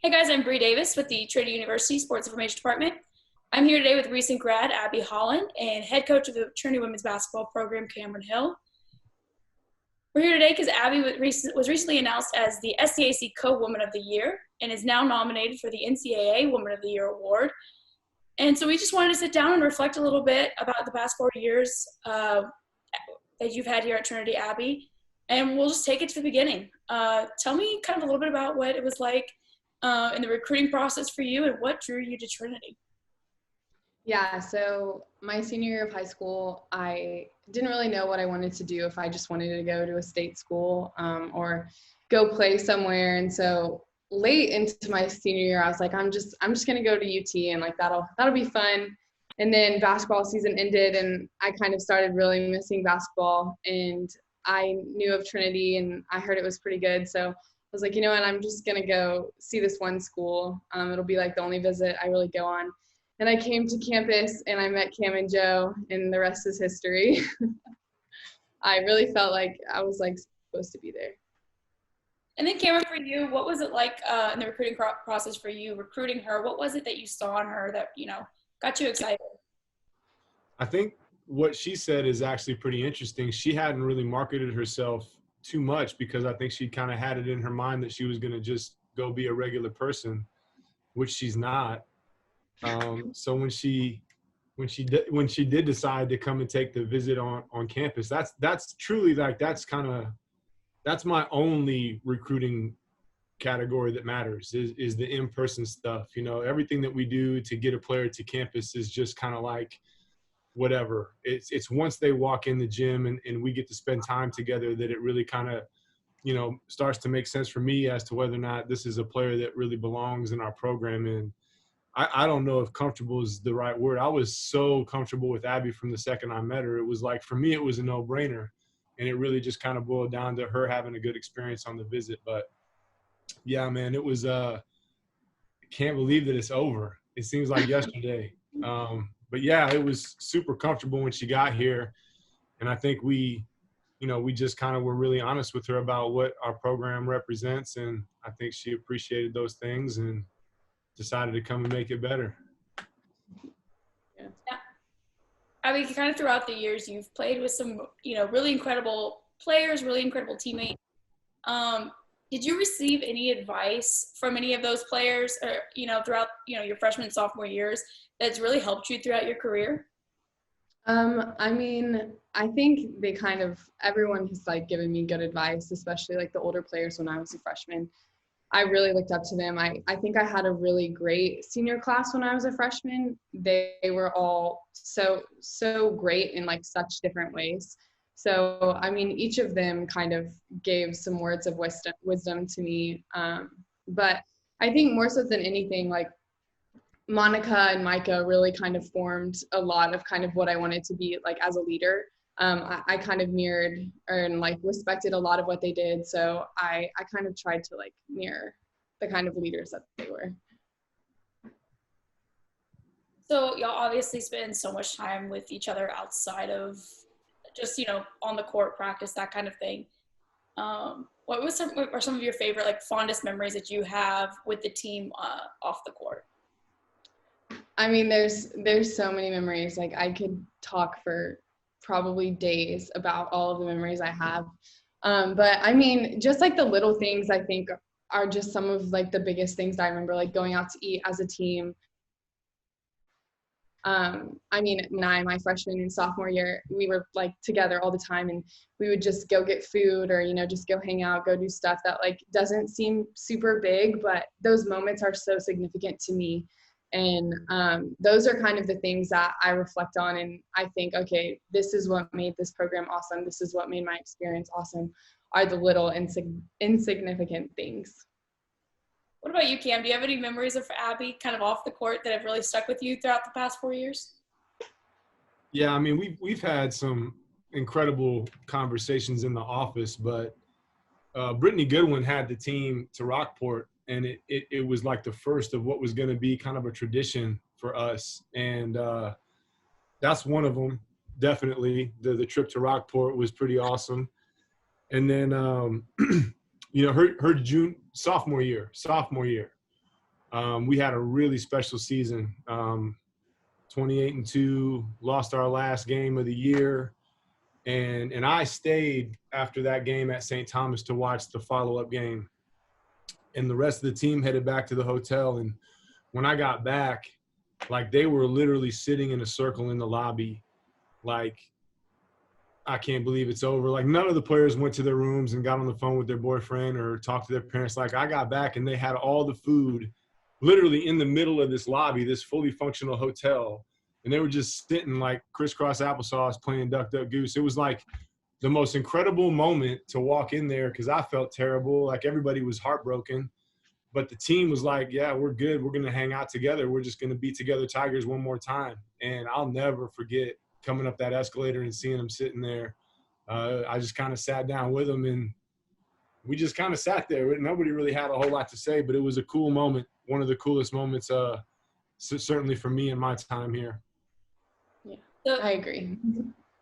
Hey guys, I'm Bree Davis with the Trinity University Sports Information Department. I'm here today with recent grad Abby Holland and head coach of the Trinity Women's Basketball Program, Cameron Hill. We're here today because Abby was recently announced as the SCAC Co-Woman of the Year and is now nominated for the NCAA Woman of the Year award. And so we just wanted to sit down and reflect a little bit about the past 4 years that you've had here at Trinity, Abby. And we'll just take it to the beginning. Tell me kind of a little bit about what it was like in the recruiting process for you and what drew you to Trinity. Yeah, so my senior year of high school, I didn't really know what I wanted to do, if I just wanted to go to a state school or go play somewhere. And so late into my senior year, I was like, I'm just gonna go to UT, and like that'll be fun. And then basketball season ended, and I kind of started really missing basketball. And I knew of Trinity, and I heard it was pretty good. So I was like, you know what, I'm just gonna go see this one school. It'll be like the only visit I really go on. And I came to campus and I met Cam and Joe, and the rest is history. I really felt like I was like supposed to be there. And then Cameron, for you, what was it like in the recruiting process for you, recruiting her? What was it that you saw in her that, got you excited? I think what she said is actually pretty interesting. She hadn't really marketed herself too much because I think she kind of had it in her mind that she was going to just go be a regular person, which she's not. So when she did decide to come and take the visit on campus, that's truly like that's my only recruiting category that matters is the in-person stuff. Everything that we do to get a player to campus is just kind of like whatever. It's once they walk in the gym and we get to spend time together that it really kind of starts to make sense for me as to whether or not this is a player that really belongs in our program. And I don't know if comfortable is the right word. I was so comfortable with Abby from the second I met her. It was like, for me, it was a no-brainer. And it really just kind of boiled down to her having a good experience on the visit. But, yeah, man, it was I can't believe that it's over. It seems like yesterday. But, yeah, it was super comfortable when she got here. And I think we just kind of were really honest with her about what our program represents. And I think she appreciated those things and decided to come and make it better. Yeah. I mean, kind of throughout the years, you've played with some, really incredible players, really incredible teammates. Did you receive any advice from any of those players or, throughout, your freshman and sophomore years that's really helped you throughout your career? I mean, I think everyone has like given me good advice, especially like the older players when I was a freshman. I really looked up to them. I think I had a really great senior class when I was a freshman. They were all so great in like such different ways. So, I mean, each of them kind of gave some words of wisdom to me. But I think more so than anything, like Monica and Micah really kind of formed a lot of kind of what I wanted to be like as a leader. I kind of mirrored and like respected a lot of what they did. So I kind of tried to like mirror the kind of leaders that they were. So y'all obviously spend so much time with each other outside of just, on the court practice, that kind of thing. What are some of your favorite, like fondest memories that you have with the team off the court? I mean, there's so many memories. Like I could talk for probably days about all of the memories I have. But I mean, just like the little things I think are just some of like the biggest things that I remember, like going out to eat as a team. I mean, my freshman and sophomore year, we were like together all the time, and we would just go get food or, just go hang out, go do stuff that like doesn't seem super big, but those moments are so significant to me. And those are kind of the things that I reflect on, and I think, okay, this is what made this program awesome. This is what made my experience awesome, are the little insignificant things. What about you, Cam? Do you have any memories of Abby kind of off the court that have really stuck with you throughout the past 4 years? Yeah, I mean, we've had some incredible conversations in the office, but Brittany Goodwin had the team to Rockport, and it was like the first of what was going to be kind of a tradition for us. And that's one of them, definitely. The trip to Rockport was pretty awesome. And then, her sophomore year, We had a really special season. 28-2, lost our last game of the year. And I stayed after that game at St. Thomas to watch the follow-up game. And the rest of the team headed back to the hotel. And when I got back, like, they were literally sitting in a circle in the lobby, like, I can't believe it's over. Like, none of the players went to their rooms and got on the phone with their boyfriend or talked to their parents. Like, I got back and they had all the food literally in the middle of this lobby, this fully functional hotel. And they were just sitting like crisscross applesauce playing Duck, Duck, Goose. It was like the most incredible moment to walk in there because I felt terrible. Like, everybody was heartbroken. But the team was like, yeah, we're good. We're going to hang out together. We're just going to be together Tigers one more time. And I'll never forget coming up that escalator and seeing them sitting there. I just kind of sat down with them, and we just kind of sat there. Nobody really had a whole lot to say, but it was a cool moment, one of the coolest moments, certainly for me in my time here. Yeah, So, I agree.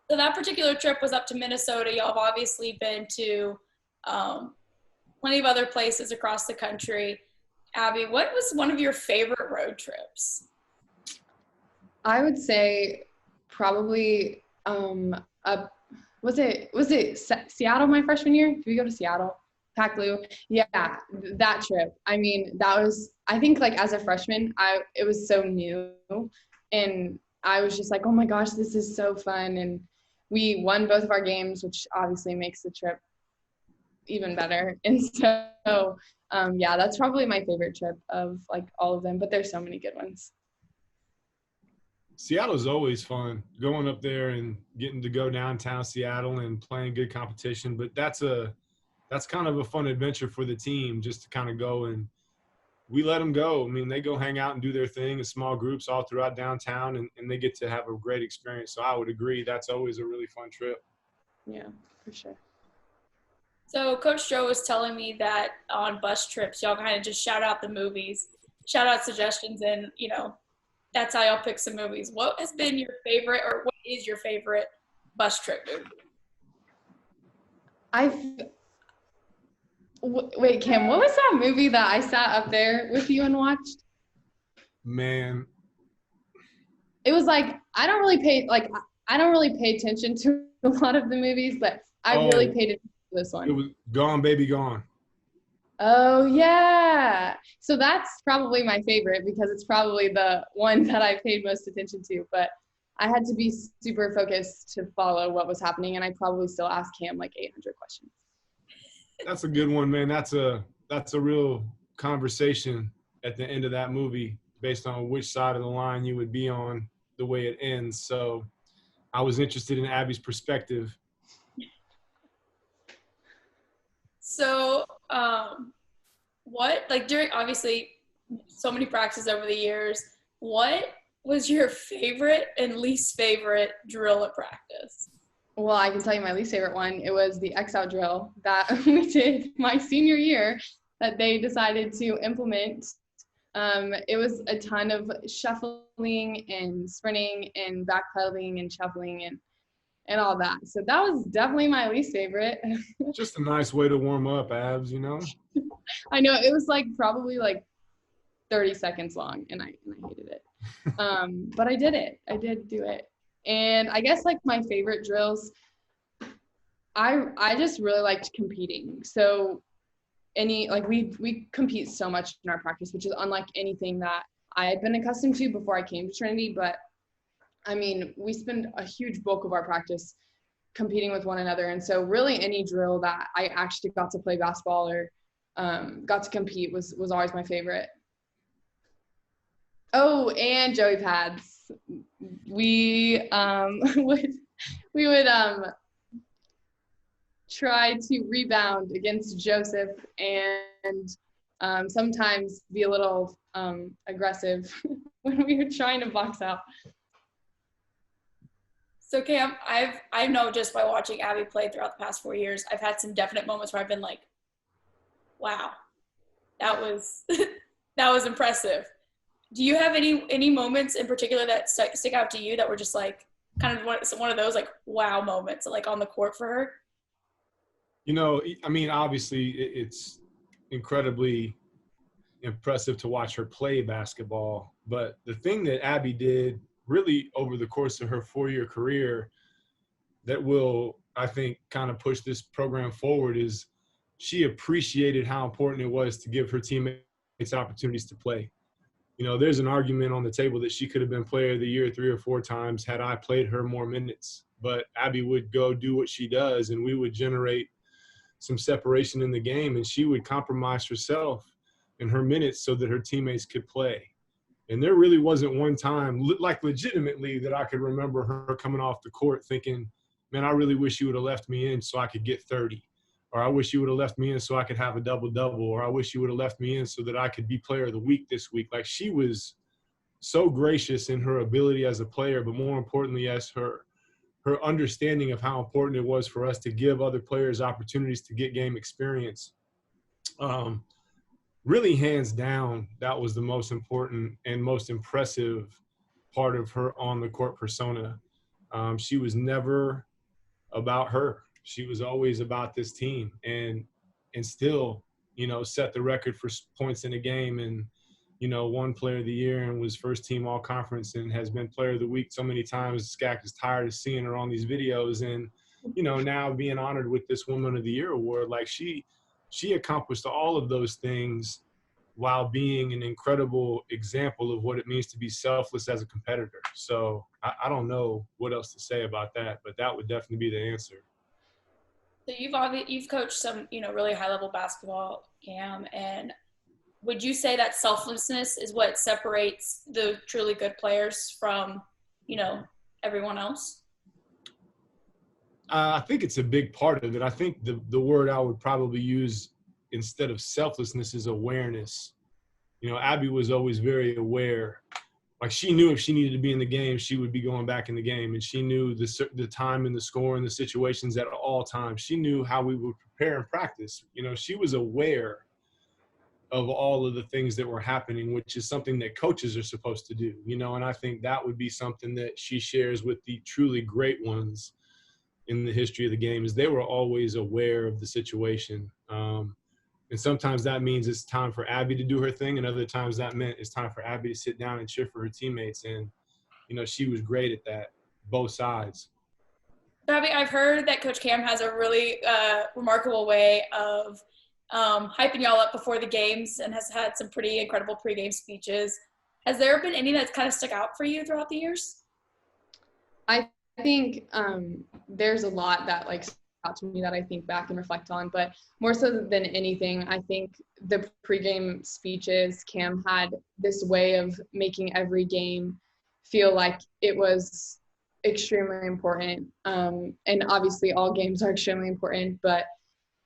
So that particular trip was up to Minnesota. Y'all have obviously been to plenty of other places across the country. Abby, what was one of your favorite road trips? I would say probably was it Seattle my freshman year? Did we go to Seattle? Pacloo? Yeah, that trip. I mean, that was, I think, like, as a freshman, it was so new, and I was just like, oh my gosh, this is so fun. And we won both of our games, which obviously makes the trip even better. And so, yeah, that's probably my favorite trip of, like, all of them, but there's so many good ones. Seattle's always fun, going up there and getting to go downtown Seattle and playing good competition. But that's kind of a fun adventure for the team, just to kind of go, and we let them go. I mean, they go hang out and do their thing in small groups all throughout downtown, and they get to have a great experience. So I would agree, that's always a really fun trip. Yeah, for sure. So Coach Joe was telling me that on bus trips, y'all kind of just shout out the movies, shout out suggestions, and, that's how y'all pick some movies. What has been your favorite, or what is your favorite bus trip movie? Wait, Kim, what was that movie that I sat up there with you and watched? Man. It was like, I don't really pay attention to a lot of the movies, but I really paid attention to this one. It was Gone, Baby, Gone. Oh, yeah. So that's probably my favorite because it's probably the one that I paid most attention to. But I had to be super focused to follow what was happening, and I probably still ask Cam like 800 questions. That's a good one, man. That's a real conversation at the end of that movie based on which side of the line you would be on the way it ends. So I was interested in Abby's perspective. So, during, obviously, so many practices over the years, what was your favorite and least favorite drill at practice? Well, I can tell you my least favorite one. It was the X-out drill that we did my senior year that they decided to implement. It was a ton of shuffling and sprinting and backpedaling and shuffling and all that. So that was definitely my least favorite. Just a nice way to warm up, Abs, I know, it was like probably like 30 seconds long, and I hated it. But I did it. I did do it. And I guess, like, my favorite drills, I just really liked competing. So we compete so much in our practice, which is unlike anything that I had been accustomed to before I came to Trinity. But I mean, we spend a huge bulk of our practice competing with one another. And so really any drill that I actually got to play basketball or got to compete was always my favorite. Oh, and Joey pads. We would try to rebound against Joseph and sometimes be a little aggressive when we were trying to box out. So Cam, I know just by watching Abby play throughout the past 4 years, I've had some definite moments where I've been like, wow, that was that was impressive. Do you have any moments in particular that stick out to you that were just like kind of one of those like wow moments, like on the court for her? I mean, obviously it's incredibly impressive to watch her play basketball. But the thing that Abby did really over the course of her 4-year career that will, I think, kind of push this program forward is she appreciated how important it was to give her teammates opportunities to play. You know, there's an argument on the table that she could have been player of the year 3 or 4 times had I played her more minutes. But Abby would go do what she does, and we would generate some separation in the game, and she would compromise herself and her minutes so that her teammates could play. And there really wasn't one time, like legitimately, that I could remember her coming off the court thinking, man, I really wish you would have left me in so I could get 30. Or I wish you would have left me in so I could have a double-double. Or I wish you would have left me in so that I could be player of the week this week. Like, she was so gracious in her ability as a player, but more importantly as her understanding of how important it was for us to give other players opportunities to get game experience. Really, hands down, that was the most important and most impressive part of her on-the-court persona. She was never about her. She was always about this team, and still, you know, set the record for points in a game, and, you know, won player of the year and was first team all conference and has been player of the week so many times. SCAC is tired of seeing her on these videos, and, you know, now being honored with this Woman of the Year award. Like, she accomplished all of those things while being an incredible example of what it means to be selfless as a competitor. So I don't know what else to say about that, but that would definitely be the answer. So you've coached some, you know, really high level basketball, Cam, and would you say that selflessness is what separates the truly good players from, you know, everyone else? I think it's a big part of it. I think the word I would probably use instead of selflessness is awareness. You know, Abby was always very aware. Like, she knew if she needed to be in the game, she would be going back in the game. And she knew the time and the score and the situations at all times. She knew how we would prepare and practice. You know, she was aware of all of the things that were happening, which is something that coaches are supposed to do. You know, and I think that would be something that she shares with the truly great ones in the history of the game, is they were always aware of the situation. And sometimes that means it's time for Abby to do her thing, and other times that meant it's time for Abby to sit down and cheer for her teammates. And, you know, she was great at that, both sides. Abby, I've heard that Coach Cam has a really remarkable way of hyping y'all up before the games and has had some pretty incredible pregame speeches. Has there been any that's kind of stuck out for you throughout the years? I think there's a lot that, like, out to me that I think back and reflect on, but more so than anything, I think the pregame speeches, Cam had this way of making every game feel like it was extremely important. And obviously all games are extremely important, but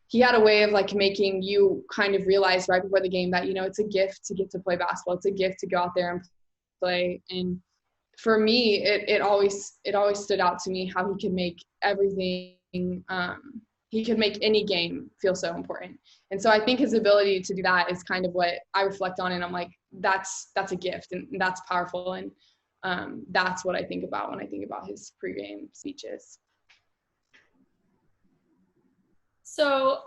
he had a way of, like, making you kind of realize right before the game that, you know, it's a gift to get to play basketball. It's a gift to go out there and play. And for me, it always stood out to me how he could make everything, he could make any game feel so important. And so I think his ability to do that is kind of what I reflect on, and I'm like, that's a gift, and that's powerful. And that's what I think about when I think about his pregame speeches. So,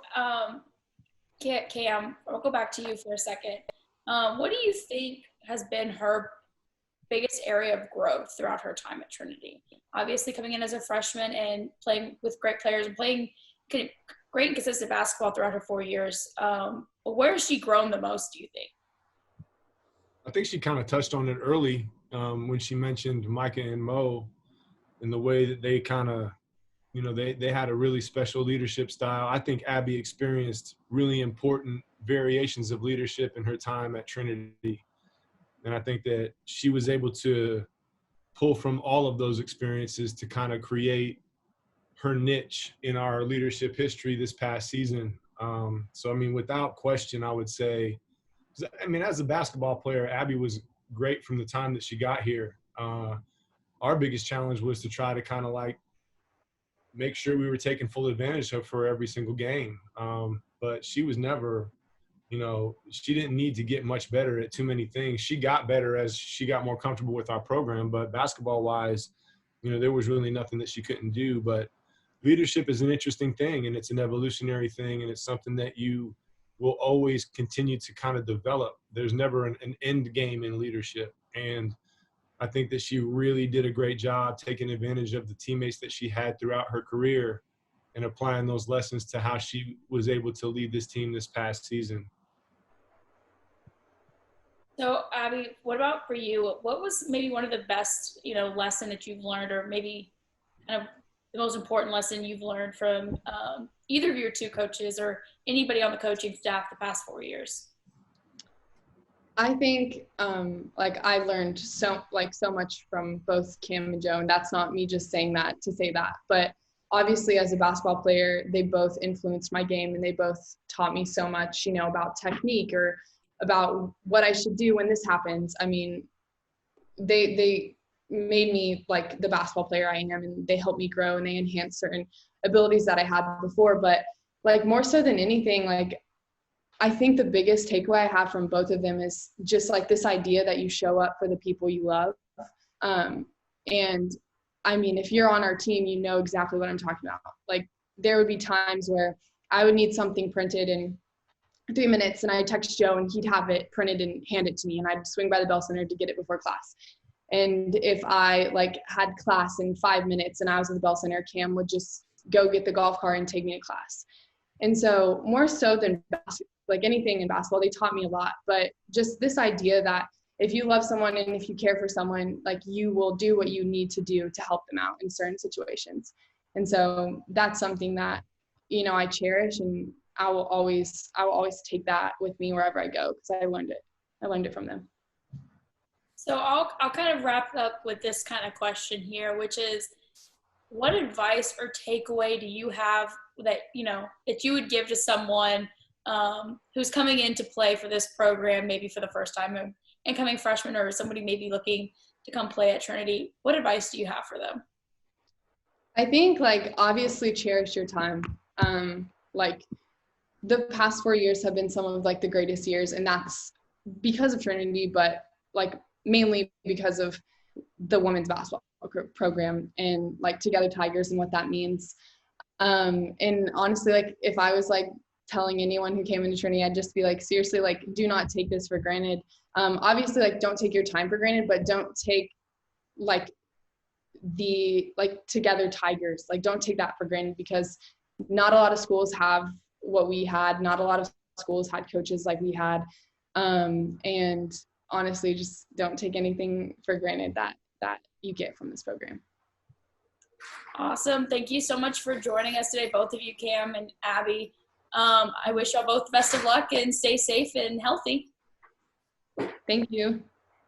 Cam, I'll go back to you for a second. What do you think has been her biggest area of growth throughout her time at Trinity? Obviously, coming in as a freshman and playing with great players and playing great and consistent basketball throughout her 4 years. Where has she grown the most, do you think? I think she kind of touched on it early when she mentioned Micah and Mo, and the way that they kind of, you know, they had a really special leadership style. I think Abby experienced really important variations of leadership in her time at Trinity. And I think that she was able to pull from all of those experiences to kind of create her niche in our leadership history this past season. So, I mean, without question, I would say, I mean, as a basketball player, Abby was great from the time that she got here. Our biggest challenge was to try to kind of, like, make sure we were taking full advantage of her every single game. But she was never, you know, she didn't need to get much better at too many things. She got better as she got more comfortable with our program, but basketball-wise, you know, there was really nothing that she couldn't do. But leadership is an interesting thing, and it's an evolutionary thing, and it's something that you will always continue to kind of develop. There's never an end game in leadership. And I think that she really did a great job taking advantage of the teammates that she had throughout her career and applying those lessons to how she was able to lead this team this past season. So, Abby, what about for you? What was maybe one of the best, lesson that you've learned, or maybe kind of the most important lesson you've learned from either of your two coaches or anybody on the coaching staff the past 4 years? I think I learned so much from both Cam and Joe, and that's not me just saying that to say that, but obviously as a basketball player, they both influenced my game, and they both taught me so much, about technique or about what I should do when this happens. I mean, they made me like the basketball player I am, and they helped me grow, and they enhanced certain abilities that I had before. But like more so than anything, like I think the biggest takeaway I have from both of them is just like this idea that you show up for the people you love. And I mean, if you're on our team, you know exactly what I'm talking about. Like there would be times where I would need something printed in 3 minutes, and I'd text Joe and he'd have it printed and hand it to me, and I'd swing by the Bell Center to get it before class. And if I had class in 5 minutes and I was at the Bell Center, Cam would just go get the golf cart and take me to class. And so more so than anything in basketball, they taught me a lot, but just this idea that if you love someone and if you care for someone, you will do what you need to do to help them out in certain situations. And so that's something that, I cherish, and I will always take that with me wherever I go, because I learned it from them. So I'll kind of wrap up with this kind of question here, which is, what advice or takeaway do you have that, that you would give to someone who's coming in to play for this program, maybe for the first time, incoming freshman, or somebody maybe looking to come play at Trinity? What advice do you have for them? I think obviously cherish your time. The past 4 years have been some of the greatest years, and that's because of Trinity, but mainly because of the women's basketball program and Together Tigers and what that means. And honestly, if I was telling anyone who came into Trinity, I'd just be seriously, do not take this for granted. Obviously, don't take your time for granted, but don't take the Together Tigers, don't take that for granted, because not a lot of schools have what we had. Not a lot of schools had coaches like we had. And honestly, just don't take anything for granted that you get from this program. Awesome. Thank you so much for joining us today, both of you, Cam and Abby. I wish y'all both the best of luck and stay safe and healthy. Thank you.